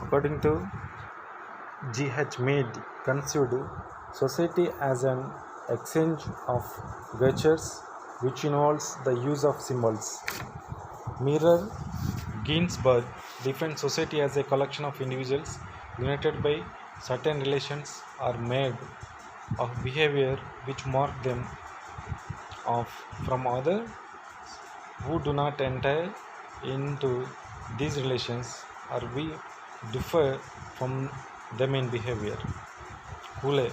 According to G.H. Mead, conceived society as an exchange of gestures which involves the use of symbols. Mirror Ginsburg defines society as a collection of individuals united by certain relations or made of behavior which mark them off from others who do not enter into these relations or we differ from them in behavior. Hule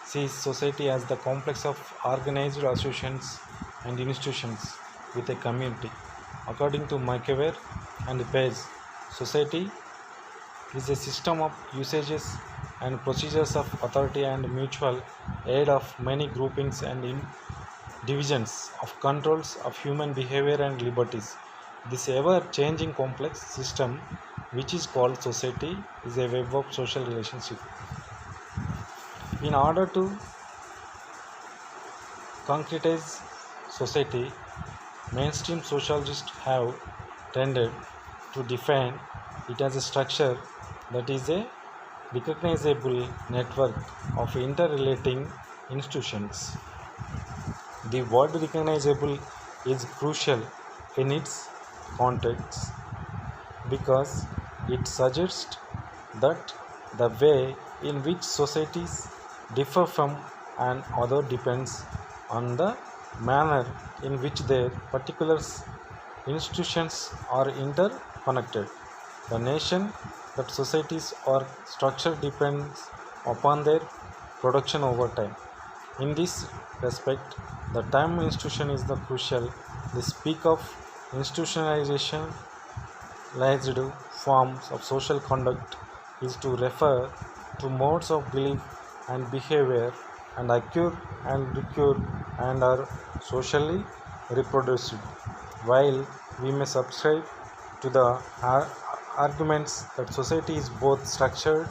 sees society as the complex of organized associations and institutions with a community. According to Machiavelli and Page, society is a system of usages and procedures of authority and mutual aid of many groupings and divisions of controls of human behavior and liberties. This ever changing complex system, which is called society, is a web of social relationship. In order to concretize society, mainstream sociologists have tended to define it as a structure that is a recognizable network of interrelating institutions. The word recognizable is crucial in its context because it suggests that the way in which societies differ from an other depends on the manner in which their particular institutions are interconnected. The nation that societies are structured depends upon their production over time. In this respect, the term institution is the crucial. They speak of institutionalization forms of social conduct is to refer to modes of belief and behavior and occur and recur and are socially reproduced. While we may subscribe to the arguments that society is both structured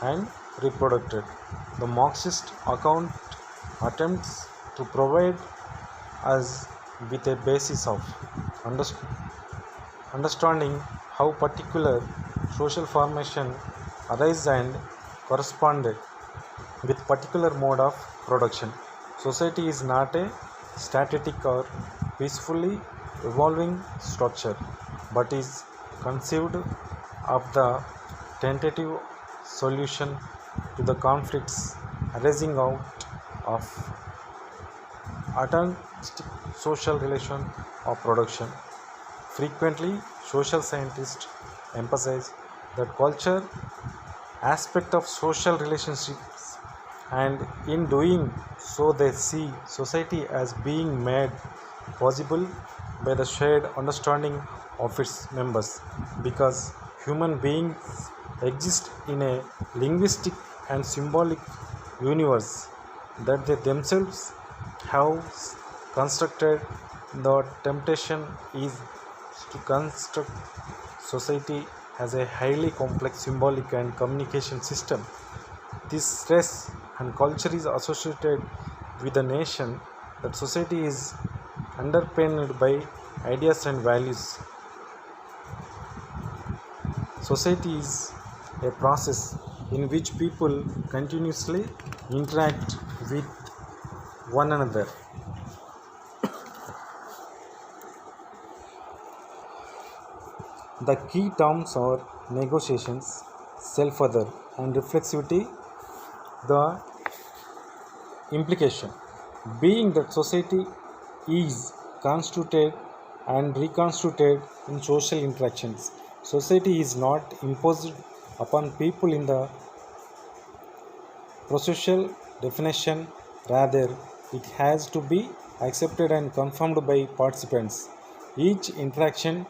and reproduced, the Marxist account attempts to provide us with a basis of understanding how particular social formation arise and corresponded with particular mode of production. Society is not a static or peacefully evolving structure, but is conceived of the tentative solution to the conflicts arising out of atomistic social relation of production. Frequently, social scientists emphasize that culture aspect of social relationships, and in doing so they see society as being made possible by the shared understanding of its members, because human beings exist in a linguistic and symbolic universe that they themselves have constructed. The temptation is to construct society as a highly complex symbolic and communication system. This stress and culture is associated with the nation that society is underpinned by ideas and values. Society is a process in which people continuously interact with one another. The key terms are negotiations, self-other, and reflexivity. The implication being that society is constituted and reconstituted in social interactions. Society is not imposed upon people in the processual definition, rather, it has to be accepted and confirmed by participants. Each interaction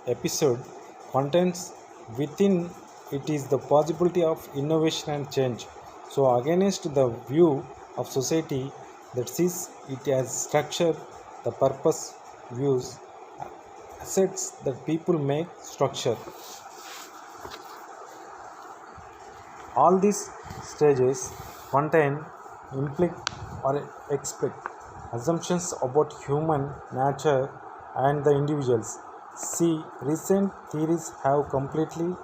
episode contains within it is the possibility of innovation and change. So, against the view of society that sees it as structure, the purpose views assets that people make structure. All these stages contain implicit or explicit assumptions about human nature and the individuals. See, recent theories have completely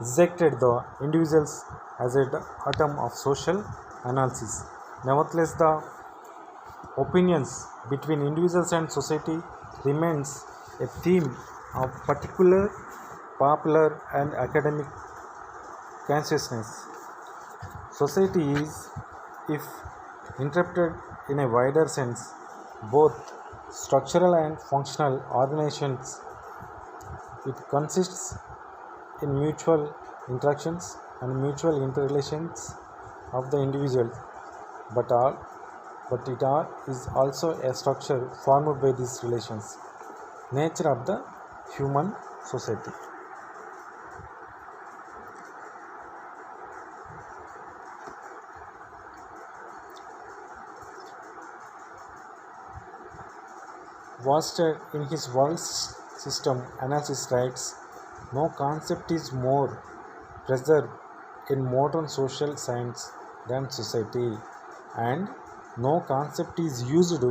rejected the individuals as an atom of social analysis. Nevertheless, the opinions between individuals and society remains a theme of particular popular and academic consciousness. Society is, if interpreted in a wider sense, both structural and functional organizations. It consists in mutual interactions and mutual interrelations of the individual, but it is also a structure formed by these relations. Nature of the human society. Worcester, in his world system analysis, writes, no concept is more preserved in modern social science than society, and no concept is used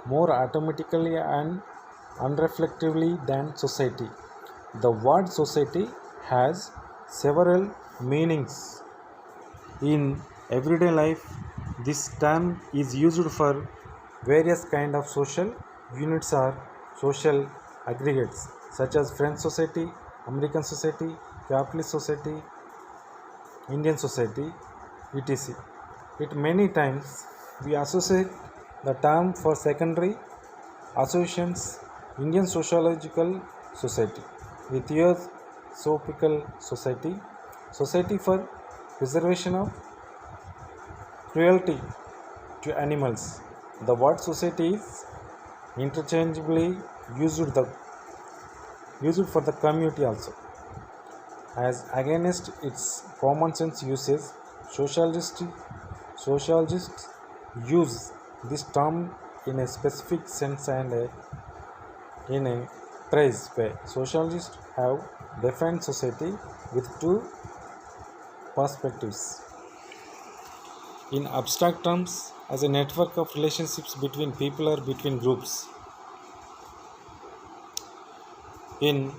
more automatically and unreflectively than society. The word society has several meanings. In everyday life, this term is used for various kind of social units or social aggregates such as French society, American society, capitalist society, Indian society, etc. It many times we associate the term for secondary associations Indian Sociological Society with Theosophical Society, Society for Preservation of Cruelty to Animals. The word society is interchangeably used for the community also. As against its common sense usage, sociologists use this term in a specific sense and in a precise way. Sociologists have defined society with two perspectives. In abstract terms, as a network of relationships between people or between groups. In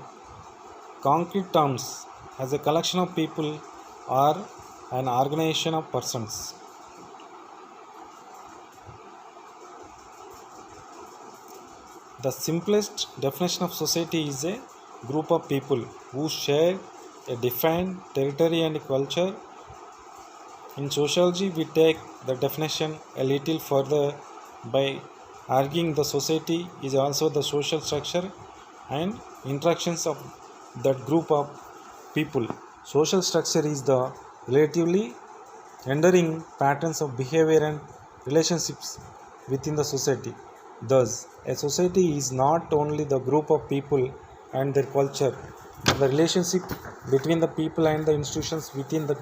concrete terms, as a collection of people or an organization of persons. The simplest definition of society is a group of people who share a defined territory and culture. In sociology, we take the definition a little further by arguing the society is also the social structure and interactions of that group of people. Social structure is the relatively enduring patterns of behavior and relationships within the society. Thus, a society is not only the group of people and their culture, but the relationship between the people and the institutions within the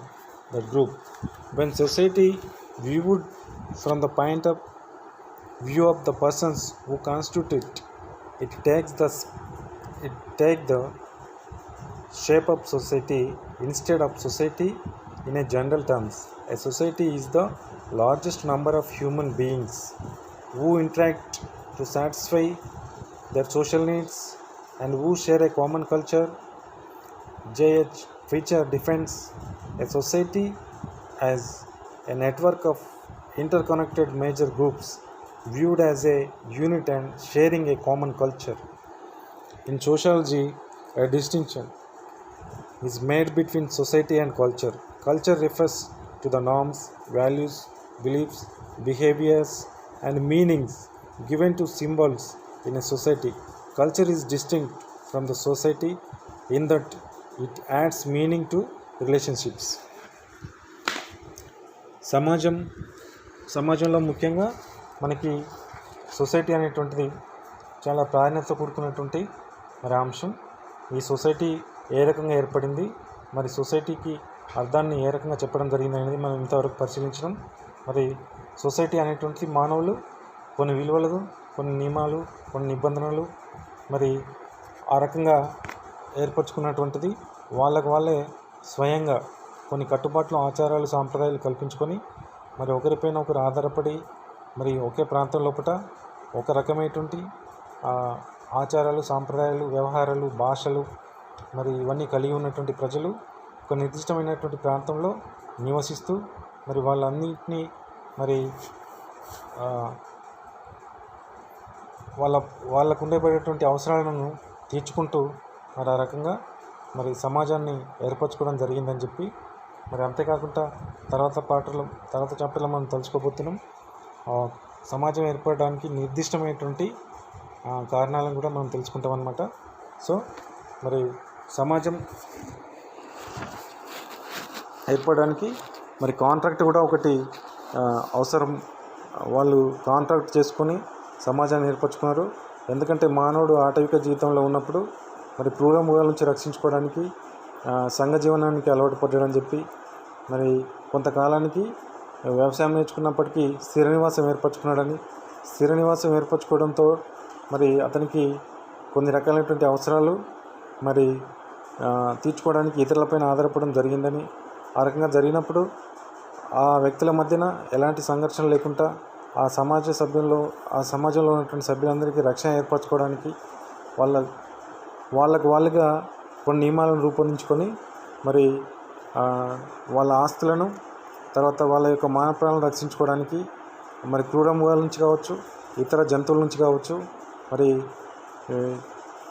group. When society viewed from the point of view of the persons who constitute it, it takes the shape of society instead of society in a general terms. A society is the largest number of human beings who interact to satisfy their social needs and who share a common culture. J.H. Fisher defines a society as a network of interconnected major groups viewed as a unit and sharing a common culture. In sociology, a distinction is made between society and culture. Culture refers to the norms, values, beliefs, behaviors, and meanings given to symbols in a society. Culture is distinct from the society in that it adds meaning to relationships. సమాజంలో ముఖ్యంగా మనకి society అనేటువంటిది చాలా ప్రాధాన్యత కూడుకున్నటువంటి మరి అంశం. ఈ సొసైటీ ఏ రకంగా ఏర్పడింది, మరి సొసైటీకి అర్థాన్ని ఏ రకంగా చెప్పడం జరిగింది అనేది మనం ఇంతవరకు పరిశీలించడం. మరి సొసైటీ అనేటువంటిది మానవులు కొన్ని విలువలు, కొన్ని నియమాలు, కొన్ని నిబంధనలు మరి ఆ రకంగా ఏర్పరచుకున్నటువంటిది. వాళ్ళే స్వయంగా కొన్ని కట్టుబాట్లు, ఆచారాలు, సాంప్రదాయాలు కల్పించుకొని మరి ఒకరిపైన ఒకరు ఆధారపడి మరి ఒకే ప్రాంతం లోపల ఒక రకమైనటువంటి ఆచారాలు, సాంప్రదాయాలు, వ్యవహారాలు, భాషలు మరి ఇవన్నీ కలిగి ఉన్నటువంటి ప్రజలు ఒక నిర్దిష్టమైనటువంటి ప్రాంతంలో నివసిస్తూ మరి వాళ్ళన్నింటినీ మరి వాళ్ళకు ఉండేటటువంటి అవసరాలను తీర్చుకుంటూ మరి ఆ రకంగా మరి సమాజాన్ని ఏర్పరచుకోవడం జరిగిందని చెప్పి మరి అంతేకాకుండా తర్వాత చాప్టర్లో మనం తెలుసుకోబోతున్నాం. సమాజం ఏర్పడడానికి నిర్దిష్టమైనటువంటి కారణాలను కూడా మనం తెలుసుకుంటాం అన్నమాట. సో మరి సమాజం ఏర్పడడానికి మరి కాంట్రాక్ట్ కూడా ఒకటి అవసరం. వాళ్ళు కాంట్రాక్ట్ చేసుకొని సమాజాన్ని ఏర్పరచుకున్నారు. ఎందుకంటే మానవుడు ఆటవిక జీవితంలో ఉన్నప్పుడు మరి క్రూర మృగాల నుంచి రక్షించుకోవడానికి సంఘ జీవనానికి అలవాటు పడ్డాడని చెప్పి మరి కొంతకాలానికి వ్యవసాయం నేర్చుకున్నప్పటికీ స్థిర నివాసం ఏర్పరచుకున్నాడని, స్థిర నివాసం ఏర్పరచుకోవడంతో మరి అతనికి కొన్ని రకాలైనటువంటి అవసరాలు మరి తీర్చుకోవడానికి ఇతరులపైన ఆధారపడడం జరిగిందని, ఆ రకంగా జరిగినప్పుడు ఆ వ్యక్తుల మధ్యన ఎలాంటి సంఘర్షణ లేకుండా ఆ సమాజంలో ఉన్నటువంటి సభ్యులందరికీ రక్షణ ఏర్పరచుకోవడానికి వాళ్ళుగా కొన్ని నియమాలను రూపొందించుకొని మరి వాళ్ళ ఆస్తులను తర్వాత వాళ్ళ యొక్క మానవ ప్రాణాలను రక్షించుకోవడానికి మరి క్రూర మృగాల నుంచి కావచ్చు, ఇతర జంతువుల నుంచి కావచ్చు మరి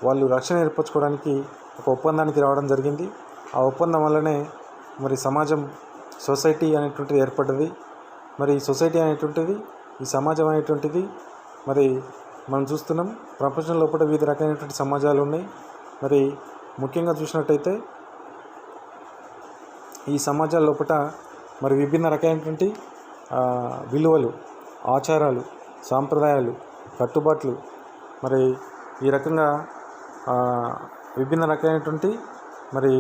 వాళ్ళు రక్షణ ఏర్పరచుకోవడానికి ఒక ఒప్పందానికి రావడం జరిగింది. ఆ ఒప్పందం వల్లనే మరి సొసైటీ అనేటువంటిది ఏర్పడ్డది. మరి సొసైటీ అనేటువంటిది, ఈ సమాజం అనేటువంటిది మరి మనం చూస్తున్నాం. ప్రపంచం లోపల వివిధ రకాలైనటువంటి సమాజాలు ఉన్నాయి. మరి ముఖ్యంగా చూసినట్టయితే ఈ సమాజాల లోపల మరి విభిన్న రకాలైనటువంటి విలువలు, ఆచారాలు, సాంప్రదాయాలు, కట్టుబాట్లు మరి ఈ రకంగా విభిన్న రకాలైనటువంటి మరి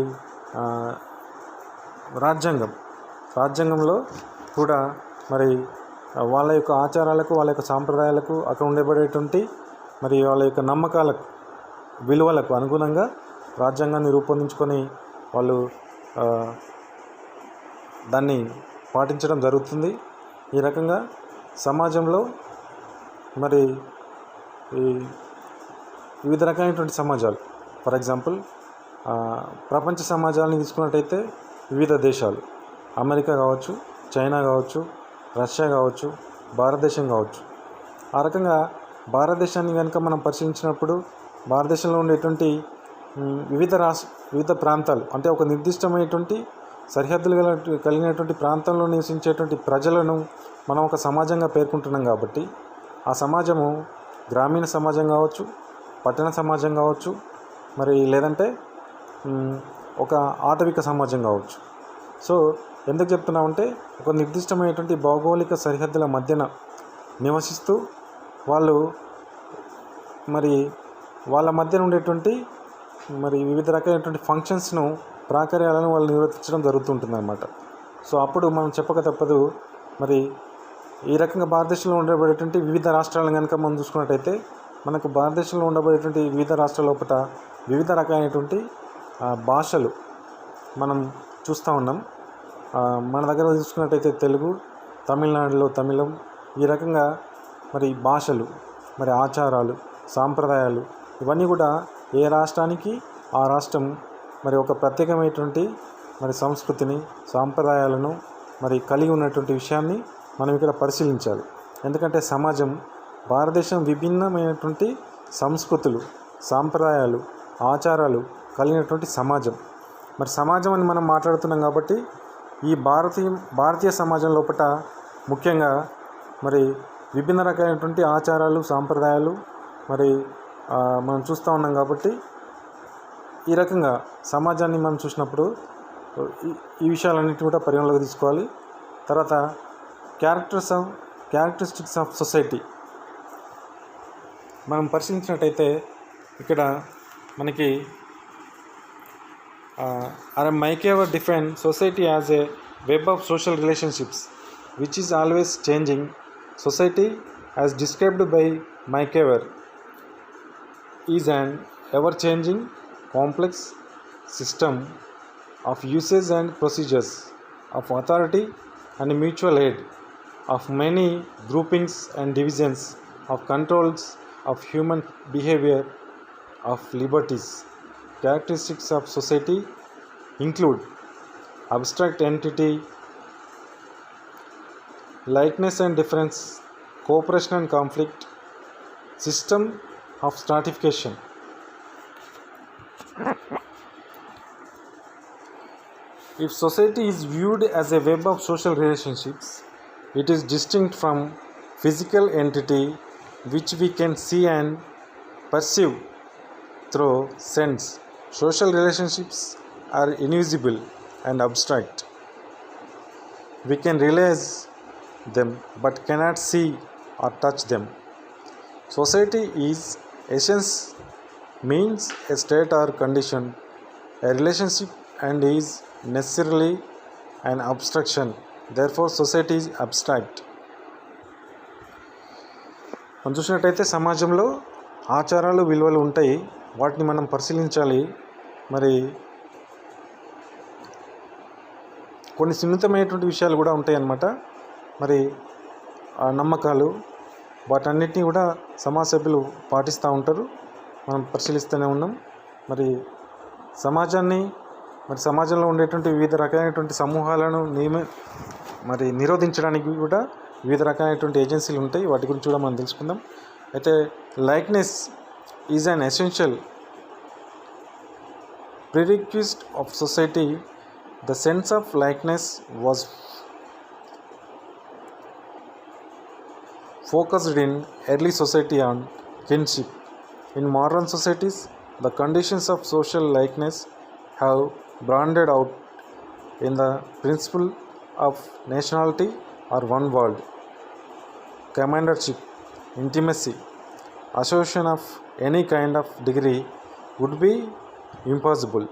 రాజ్యాంగంలో కూడా మరి వాళ్ళ యొక్క ఆచారాలకు, వాళ్ళ యొక్క సాంప్రదాయాలకు, అక్కడ ఉండబడేటువంటి మరి వాళ్ళ యొక్క నమ్మకాలకు, విలువలకు అనుగుణంగా రాజ్యాంగాన్ని రూపొందించుకొని వాళ్ళు దాన్ని పాటించడం జరుగుతుంది. ఈ రకంగా సమాజంలో మరి ఈ వివిధ రకాలైనటువంటి సమాజాలు, ఫర్ ఎగ్జాంపుల్ ప్రపంచ సమాజాలని తీసుకున్నట్టయితే వివిధ దేశాలు, అమెరికా కావచ్చు, చైనా కావచ్చు, రష్యా కావచ్చు, భారతదేశం కావచ్చు. ఆ రకంగా భారతదేశాన్ని కనుక మనం పరిశీలించినప్పుడు భారతదేశంలో ఉండేటువంటి వివిధ ప్రాంతాలు, అంటే ఒక నిర్దిష్టమైనటువంటి సరిహద్దులు కలిగినటువంటి ప్రాంతంలో నివసించేటువంటి ప్రజలను మనం ఒక సమాజంగా పేర్కొంటున్నాం. కాబట్టి ఆ సమాజము గ్రామీణ సమాజం కావచ్చు, పట్టణ సమాజం కావచ్చు, మరి లేదంటే ఒక ఆటవిక సమాజం కావచ్చు. సో ఎందుకు చెప్తున్నామంటే ఒక నిర్దిష్టమైనటువంటి భౌగోళిక సరిహద్దుల మధ్యన నివసిస్తూ వాళ్ళు మరి వాళ్ళ మధ్యన ఉండేటువంటి మరి వివిధ రకాలైనటువంటి ఫంక్షన్స్ను, ప్రాకార్యాలను వాళ్ళు నిర్వర్తించడం జరుగుతుంటుంది అన్నమాట. సో అప్పుడు మనం చెప్పక తప్పదు. మరి ఈ రకంగా భారతదేశంలో ఉండబడేటువంటి వివిధ రాష్ట్రాలను కనుక మనం చూసుకున్నట్టయితే మనకు భారతదేశంలో ఉండబడేటువంటి వివిధ రాష్ట్రాల లోపల వివిధ రకాలైనటువంటి భాషలు మనం చూస్తూ ఉన్నాం. మన దగ్గర చూసుకున్నట్టయితే తెలుగు, తమిళనాడులో తమిళం, ఈ రకంగా మరి భాషలు, మరి ఆచారాలు, సాంప్రదాయాలు ఇవన్నీ కూడా ఏ రాష్ట్రానికి ఆ రాష్ట్రం మరి ఒక ప్రత్యేకమైనటువంటి మరి సంస్కృతిని, సాంప్రదాయాలను మరి కలిగి ఉన్నటువంటి విషయాన్ని మనం ఇక్కడ పరిశీలించాలి. ఎందుకంటే భారతదేశం విభిన్నమైనటువంటి సంస్కృతులు, సాంప్రదాయాలు, ఆచారాలు కలిగినటువంటి సమాజం. మరి సమాజం అని మనం మాట్లాడుతున్నాం కాబట్టి ఈ భారతీయ సమాజం లోపల ముఖ్యంగా మరి విభిన్న రకాలైనటువంటి ఆచారాలు, సాంప్రదాయాలు మరి మనం చూస్తూ ఉన్నాం. కాబట్టి ఈ రకంగా సమాజాన్ని మనం చూసినప్పుడు ఈ విషయాలన్నిటి కూడా పరిగణలోకి తీసుకోవాలి. తర్వాత క్యారెక్టరిస్టిక్స్ ఆఫ్ సొసైటీ మనం పరిశీలించినట్టయితే ఇక్కడ మనకి Maikiaver defined society as a web of social relationships which is always changing. Society, as described by Maikiaver, is an ever-changing, complex system of uses and procedures, of authority and mutual aid, of many groupings and divisions, of controls, of human behavior, of liberties. Characteristics of society include abstract entity, likeness and difference, cooperation and conflict, system of stratification. If society is viewed as a web of social relationships, it is distinct from physical entity which we can see and perceive through sense. Social relationships are invisible and abstract. We can realize them but cannot see or touch them. Society is essence means a state or condition, a relationship, and is necessarily an abstraction. Therefore, society is abstract. మనం చూసినట్టయితే సమాజంలో ఆచారాలు విలువలు ఉంటాయి, వాటిని మనం పరిశీలించాలి. మరి కొన్ని సున్నితమైనటువంటి విషయాలు కూడా ఉంటాయి అన్నమాట. మరి ఆ నమ్మకాలు వాటన్నిటినీ కూడా సమాజ సభ్యులు పాటిస్తూ ఉంటారు, మనం పరిశీలిస్తూనే ఉన్నాం. మరి సమాజంలో ఉండేటువంటి వివిధ రకాలైనటువంటి సమూహాలను నిరోధించడానికి కూడా వివిధ రకాలైనటువంటి ఏజెన్సీలు ఉంటాయి, వాటి గురించి కూడా మనం తెలుసుకుందాం. అయితే likeness is an essential prerequisite of society. The sense of likeness was focused in early society on kinship. In modern societies, the conditions of social likeness have broadened out in the principle of nationality or one world, commandership, intimacy, association of any kind of degree would be impossible.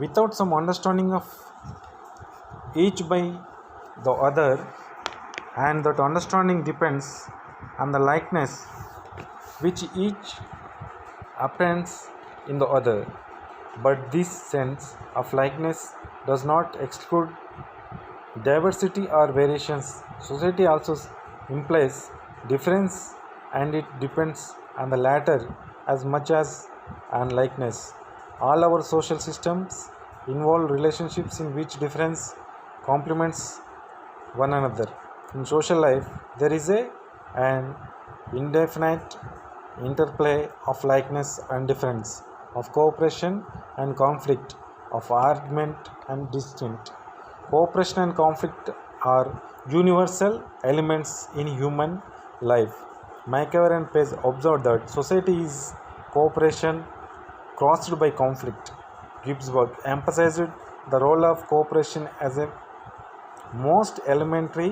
Without some understanding of each by the other, and that understanding depends on the likeness which each apprehends in the other. But this sense of likeness does not exclude diversity or variations. Society also implies difference, and it depends on the latter as much as on likeness. All our social systems involve relationships in which difference complements one another. In social life, there is an indefinite interplay of likeness and difference, of cooperation and conflict, of argument and dissent. Cooperation and conflict are universal elements in human life. Machiavelli and Page observed that society is cooperation crossed by conflict. Gibbsburg emphasized the role of cooperation as a most elementary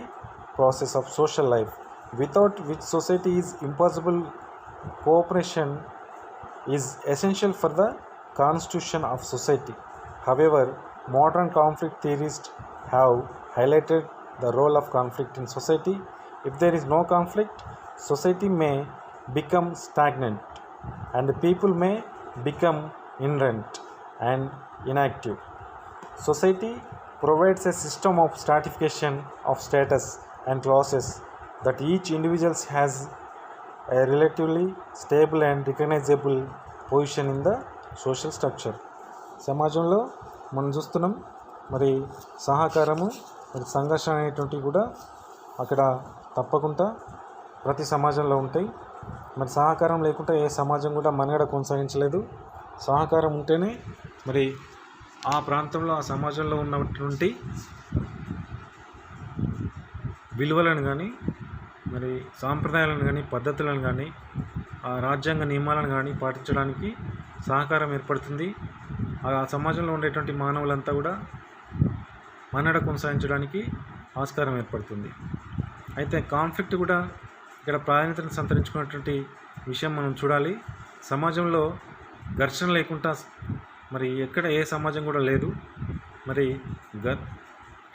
process of social life, without which society is impossible. Cooperation is essential for the constitution of society. However, modern conflict theorists have highlighted the role of conflict in society. If there is no conflict, society may become stagnant, and people may become inerrant and inactive. Society provides a system of stratification of status and classes that each individual has a relatively stable and recognizable position in the social structure. సమాజంలో మనం చూస్తున్నాం, మరి సహకారము మరి సంఘర్షణ అనేటువంటివి కూడా అక్కడ తప్పకుండా ప్రతి సమాజంలో ఉంటాయి. మరి సహకారం లేకుండా ఏ సమాజం కూడా మనుగడ కొనసాగించలేదు. సహకారం ఉంటేనే మరి ఆ ప్రాంతంలో ఆ సమాజంలో ఉన్నటువంటి విలువలను కానీ మరి సాంప్రదాయాలను కానీ పద్ధతులను కానీ ఆ రాజ్యాంగ నియమాలను కానీ పాటించడానికి సహకారం ఏర్పడుతుంది. ఆ సమాజంలో ఉండేటువంటి మానవులంతా కూడా మనుగడ కొనసాగించడానికి ఆస్కారం ఏర్పడుతుంది. అయితే కాన్ఫ్లిక్ట్ కూడా ఇక్కడ ప్రాధాన్యతను సంతరించుకున్నటువంటి విషయం మనం చూడాలి. సమాజంలో ఘర్షణ లేకుండా మరి ఎక్కడ ఏ సమాజం కూడా లేదు. మరి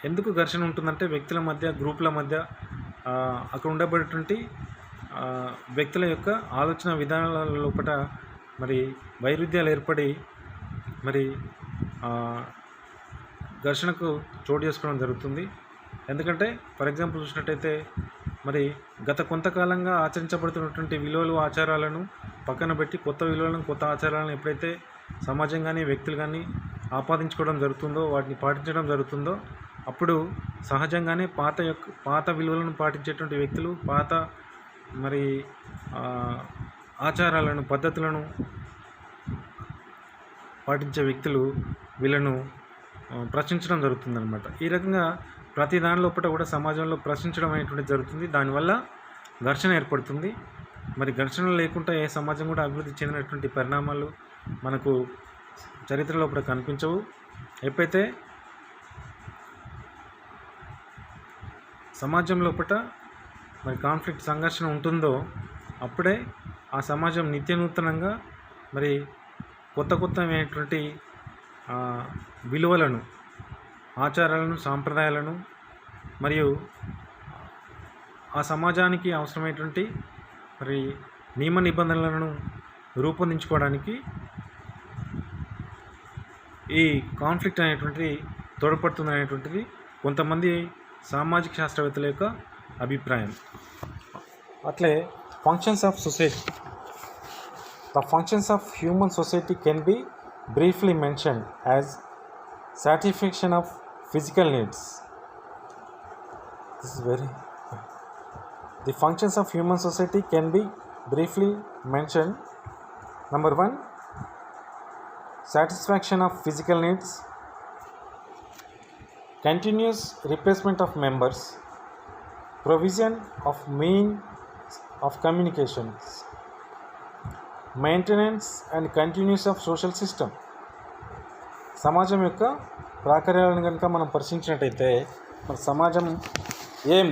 ఎందుకు ఘర్షణ ఉంటుందంటే వ్యక్తుల మధ్య, గ్రూపుల మధ్య అక్కడ ఉండబడేటువంటి వ్యక్తుల యొక్క ఆలోచన విధానాల లోపల మరి వైరుధ్యాలు ఏర్పడి మరి ఘర్షణకు చోటు చేసుకోవడం జరుగుతుంది. ఎందుకంటే ఫర్ ఎగ్జాంపుల్ చూసినట్టయితే మరి గత కొంతకాలంగా ఆచరించబడుతున్నటువంటి విలువలు ఆచారాలను పక్కన పెట్టి కొత్త విలువలను కొత్త ఆచారాలను ఎప్పుడైతే సమాజం కానీ వ్యక్తులు కానీ ఆపాదించుకోవడం జరుగుతుందో, వాటిని పాటించడం జరుగుతుందో, అప్పుడు సహజంగానే పాత విలువలను పాటించేటువంటి వ్యక్తులు, పాత మరి ఆచారాలను పద్ధతులను పాటించే వ్యక్తులు వీళ్ళను ప్రశ్నించడం జరుగుతుందన్నమాట. ఈ రకంగా ప్రతి దాని లోపల కూడా సమాజంలో ప్రశ్నించడం అనేటువంటిది జరుగుతుంది. దానివల్ల ఘర్షణ ఏర్పడుతుంది. మరి ఘర్షణ లేకుండా ఏ సమాజం కూడా అభివృద్ధి చెందినటువంటి పరిణామాలు మనకు చరిత్ర లోపల కనిపించవు. ఎప్పుడైతే సమాజం లోపల మరి కాన్ఫ్లిక్ట్, సంఘర్షణ ఉంటుందో అప్పుడే ఆ సమాజం నిత్యనూతనంగా మరి కొత్తమైనటువంటి విలువలను, ఆచారాలను, సాంప్రదాయాలను మరియు ఆ సమాజానికి అవసరమైనటువంటి మరి నియమ నిబంధనలను రూపొందించుకోవడానికి ఈ కాన్ఫ్లిక్ట్ అనేటువంటిది తోడ్పడుతుంది అనేటువంటిది కొంతమంది సామాజిక శాస్త్రవేత్తల యొక్క అభిప్రాయం. అట్లే functions of society. The functions of human society can be briefly mentioned as satisfaction of physical needs. The functions of human society can be briefly mentioned. Number 1, satisfaction of physical needs, continuous replacement of members, provision of means of communications, maintenance and continuous of social system. సమాజం యొక్క ప్రాకార్యాలను కనుక మనం పరిశీలించినట్టయితే మన సమాజం ఏం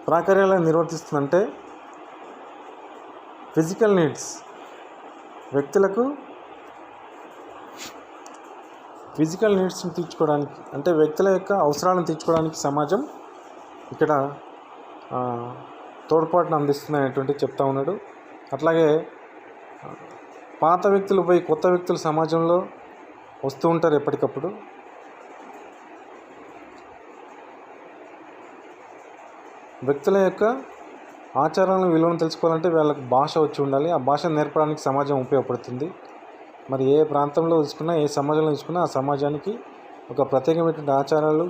ప్రాకార్యాలను నిర్వర్తిస్తుందంటే physical needs, వ్యక్తులకు physical నీడ్స్ని తీర్చుకోవడానికి, అంటే వ్యక్తుల యొక్క అవసరాలను తీర్చుకోవడానికి సమాజం ఇక్కడ తోడ్పాటును అందిస్తుంది అనేటువంటి చెప్తా ఉన్నాడు. అట్లాగే పాత వ్యక్తులు పోయి కొత్త వ్యక్తులు సమాజంలో వస్తూ ఉంటారు ఎప్పటికప్పుడు. వ్యక్తుల యొక్క ఆచారాలను, విలువను తెలుసుకోవాలంటే వాళ్ళకి భాష వచ్చి ఉండాలి. ఆ భాషను నేర్పడానికి సమాజం ఉపయోగపడుతుంది. మరి ఏ ప్రాంతంలో తీసుకున్నా, ఏ సమాజంలో తీసుకున్నా ఆ సమాజానికి ఒక ప్రత్యేకమైనటువంటి ఆచారాలు,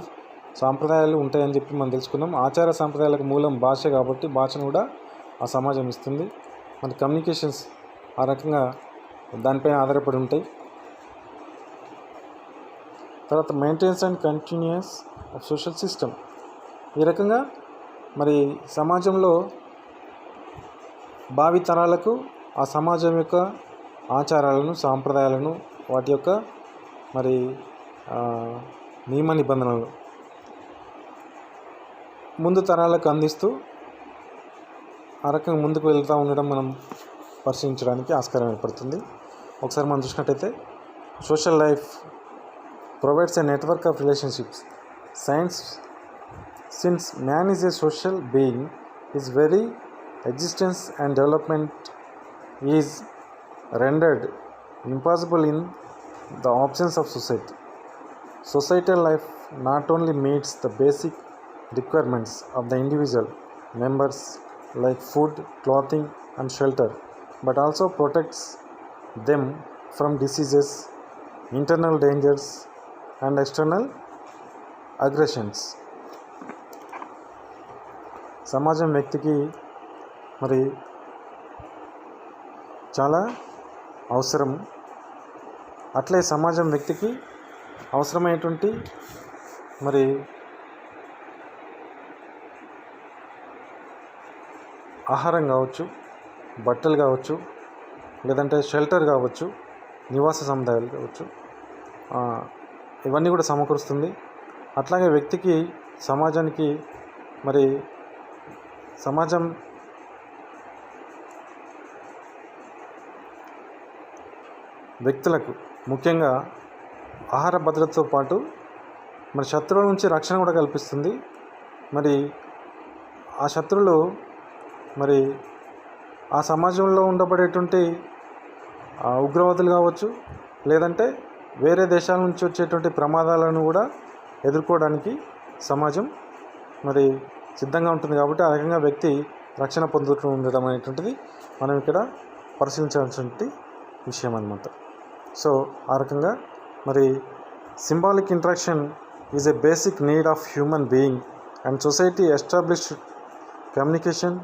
సాంప్రదాయాలు ఉంటాయని చెప్పి మనం తెలుసుకున్నాం. ఆచార సాంప్రదాయాలకు మూలం భాష కాబట్టి భాషను కూడా ఆ సమాజం ఇస్తుంది. మన కమ్యూనికేషన్స్ ఆ రకంగా దానిపైన ఆధారపడి ఉంటాయి. తర్వాత maintenance and continuous of social system. ఈ రకంగా మరి సమాజంలో భావి తరాలకు ఆ సమాజం యొక్క ఆచారాలను, సాంప్రదాయాలను, వాటి యొక్క మరి నియమ నిబంధనలు ముందు తరాలకు అందిస్తూ ఆ రకంగా ముందుకు వెళ్తూ ఉండడం మనం పరిశీలించడానికి ఆస్కారం ఏర్పడుతుంది. ఒకసారి మనం చూసినట్టయితే social life provides a network of relationships. Science since man is a social being, his very existence and development is rendered impossible in the absence of society. Societal life not only meets the basic requirements of the individual members like food, clothing and shelter, but also protects them from diseases, internal dangers and external aggressions. సమాజం వ్యక్తికి మరి చాలా అవసరం. అట్లే సమాజం వ్యక్తికి అవసరమైనటువంటి మరి ఆహారం కావచ్చు, బట్టలు కావచ్చు, లేదంటే షెల్టర్ కావచ్చు, నివాస సముదాయాలు కావచ్చు, ఇవన్నీ కూడా సమకూరుస్తుంది. అట్లాగే వ్యక్తికి, సమాజానికి మరి సమాజం వ్యక్తులకు ముఖ్యంగా ఆహార భద్రతతో పాటు మరి శత్రువుల నుంచి రక్షణ కూడా కల్పిస్తుంది. మరి ఆ శత్రువులు మరి ఆ సమాజంలో ఉండబడేటువంటి ఉగ్రవాదులు కావచ్చు, లేదంటే వేరే దేశాల నుంచి వచ్చేటువంటి ప్రమాదాలను కూడా ఎదుర్కోవడానికి సమాజం మరి సిద్ధంగా ఉంటుంది. కాబట్టి ఆ రకంగా వ్యక్తి రక్షణ పొందుతూ ఉండడం అనేటువంటిది మనం ఇక్కడ పరిశీలించాల్సినటువంటి విషయం అన్నమాట. సో ఆ రకంగా మరి symbolic interaction is a basic need of human being and society established communication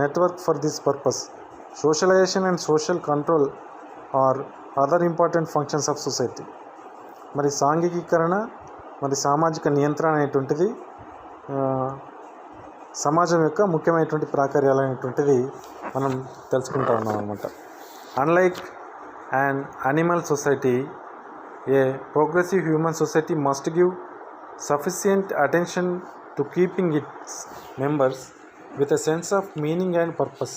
network for this purpose. Socialization and social control are other important functions of society. మరి సాంఘికీకరణ మరి సామాజిక నియంత్రణ అనేటువంటిది సమాజం యొక్క ముఖ్యమైనటువంటి ప్రాకార్యాలు అనేటువంటిది మనం తెలుసుకుంటూ ఉన్నాం అన్నమాట. Unlike an animal society, a progressive human society must give sufficient attention to keeping its members with a sense of meaning and purpose.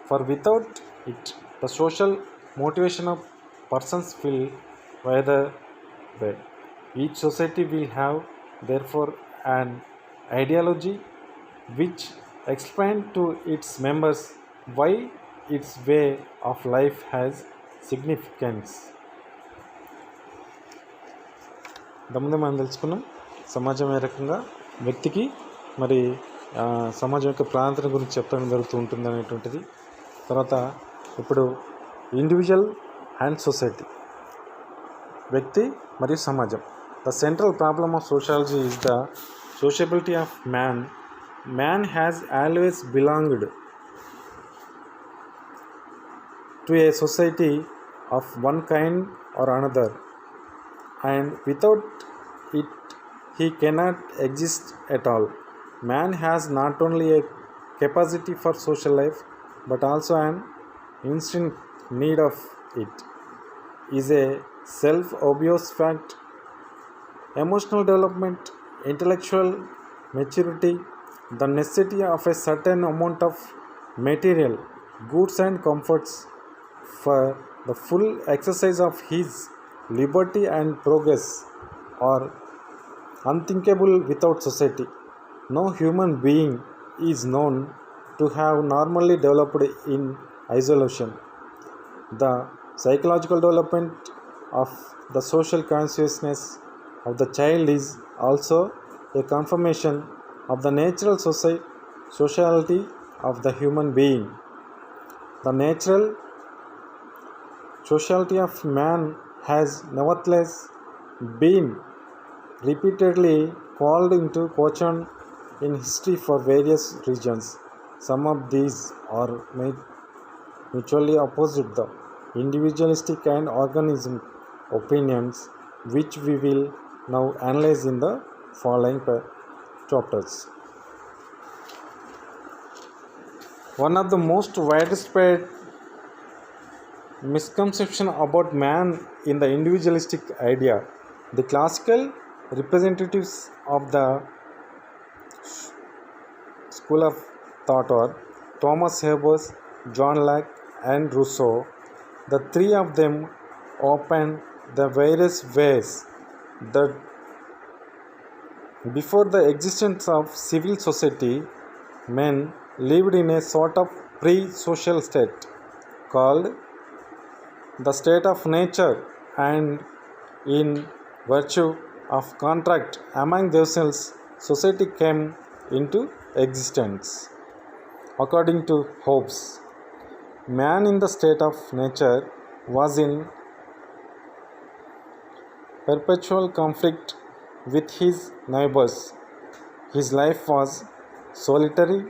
For without it, the social motivation of persons will wither away. Each society will have, therefore, an ideology which explains to its members why its way of life has significance. ఇంతకుముందే మనం తెలుసుకున్నాం సమాజం ఏ రకంగా వ్యక్తికి మరి సమాజం యొక్క ప్రాంతం గురించి చెప్పడం జరుగుతూ ఉంటుంది అనేటువంటిది. తర్వాత ఇప్పుడు ఇండివిజువల్ అండ్ సొసైటీ, వ్యక్తి మరియు సమాజం. The central problem of sociology is the sociability of man. Man has always belonged to a society of one kind or another, and without it he cannot exist at all. Man has not only a capacity for social life but also an instinct need of it. Is a self-obvious fact. Emotional development, intellectual maturity, the necessity of a certain amount of material goods and comforts for the full exercise of his liberty and progress are unthinkable without society. No human being is known to have normally developed in isolation. The psychological development of the social consciousness of the child is also a confirmation of the natural sociality of the human being. The natural sociality of man has nevertheless been repeatedly called into question in history for various reasons. Some of these are mutually opposite the individualistic and organism opinions, which we will now analyze in the following chapters. One of the most widespread misconception about man in the individualistic idea. The classical representatives of the school of thought are Thomas Hobbes, John Locke and Rousseau. The three of them open the various ways that before the existence of civil society, men lived in a sort of pre-social state called the state of nature, and in virtue of contract among themselves, society came into existence. According to Hobbes, man in the state of nature was in perpetual conflict with his neighbors. His life was solitary,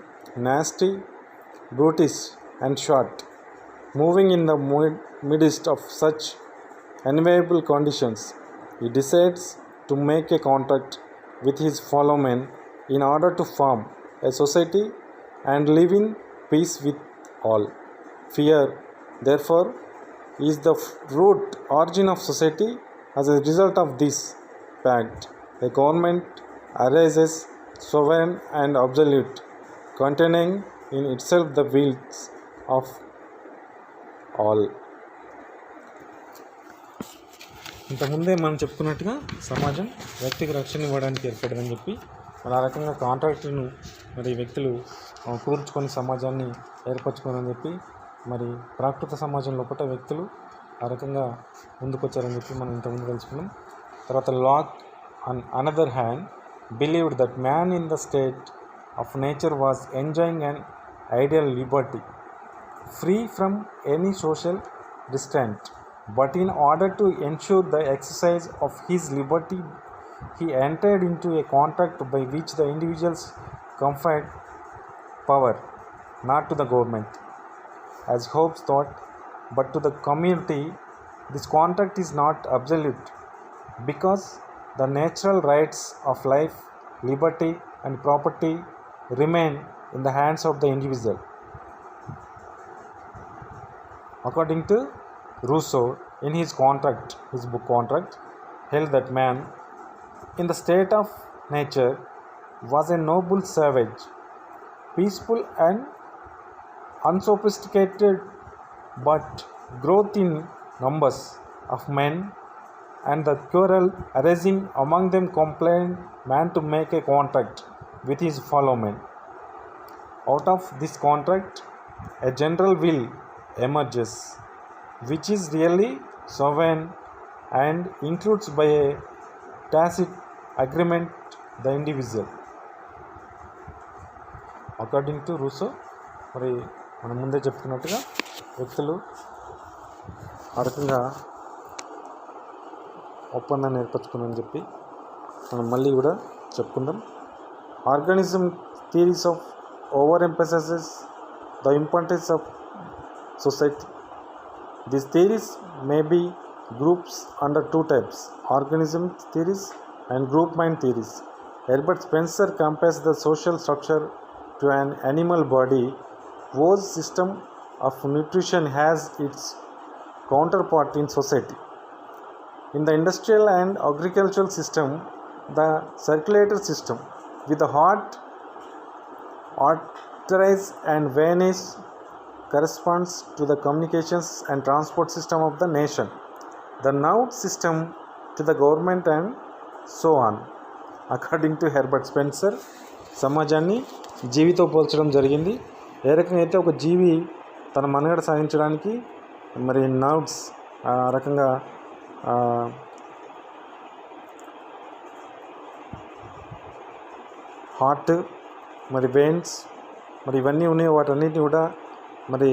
nasty, brutish and short. Moving in the midst of such enviable conditions, he decides to make a contract with his fellow men in order to form a society and live in peace with all. Fear, therefore, is the root origin of society. As a result of this pact, a government arises sovereign and absolute, containing in itself the wills of all. ఇంతకుముందే మనం చెప్పుకున్నట్టుగా సమాజం వ్యక్తికి రక్షణ ఇవ్వడానికి ఏర్పడిందని చెప్పి మరి ఆ రకంగా కాంట్రాక్టులను మరి వ్యక్తులు కూర్చుకొని సమాజాన్ని ఏర్పరచుకోవాలని చెప్పి మరి ప్రాకృత సమాజం లోపల వ్యక్తులు ఆ రకంగా ముందుకొచ్చారని చెప్పి మనం ఇంతకుముందు తెలుసుకున్నాం. తర్వాత lock on another hand, believed that man in the state of nature was enjoying an ideal liberty, free from any social restraint. But in order to ensure the exercise of his liberty, he entered into a contract by which the individuals conferred power, not to the government, as Hobbes thought, but to the community. This contract is not absolute because the natural rights of life, liberty, and property remain in the hands of the individual. According to Rousseau, in his book Contract, held that man, in the state of nature, was a noble savage, peaceful and unsophisticated, but growth in numbers of men and the quarrel arising among them compelled man to make a contract with his fellow men. Out of this contract, a general will emerges, which is really sovereign and includes by a tacit agreement the individual. According to Russo, మరి మనం ముందే చెప్పుకున్నట్టుగా వ్యక్తులు ఆ రకంగా ఒప్పందాన్ని ఏర్పరచుకుందని చెప్పి మనం మళ్ళీ కూడా చెప్పుకుందాం. Organism theories of over ఎంపసైజెస్ the importance of society. These theories may be groups under two types: organism theories and group mind theories. Herbert Spencer compares the social structure to an animal body whose system of nutrition has its counterpart in society. In the industrial and agricultural system, the circulatory system with the heart, arteries and veins corresponds to the communications and transport system of the nation, the nerve system to the government, and so on. According to Herbert Spencer, సమాజాన్ని జీవితో పోల్చడం జరిగింది. ఏ రకంగా అయితే ఒక జీవి తన మనుగడ సాగించడానికి మరి nerves ఆ రకంగా హార్ట్ మరి వెయిన్స్ మరి ఇవన్నీ ఉన్నాయి, వాటన్నిటిని కూడా మరి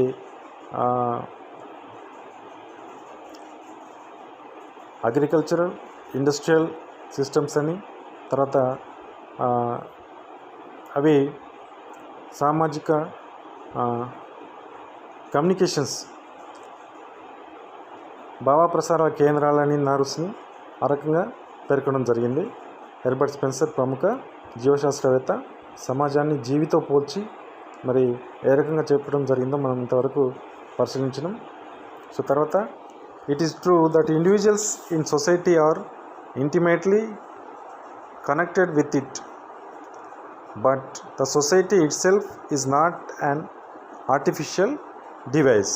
అగ్రికల్చరల్ ఇండస్ట్రియల్ సిస్టమ్స్ అని, తర్వాత అవి సామాజిక కమ్యూనికేషన్స్ భావప్రసారాల కేంద్రాలని నర్వ్స్ని ఆ రకంగా పేర్కొనడం జరిగింది. హెర్బర్ట్ స్పెన్సర్ ప్రముఖ జీవశాస్త్రవేత్త సమాజాన్ని జీవితో పోల్చి మరి ఏ రకంగా చెప్పడం జరిగిందో మనం ఇంతవరకు పరిశీలించినాం. సో తర్వాత, it is true that individuals in society are intimately connected with it, but the society itself is not an artificial device.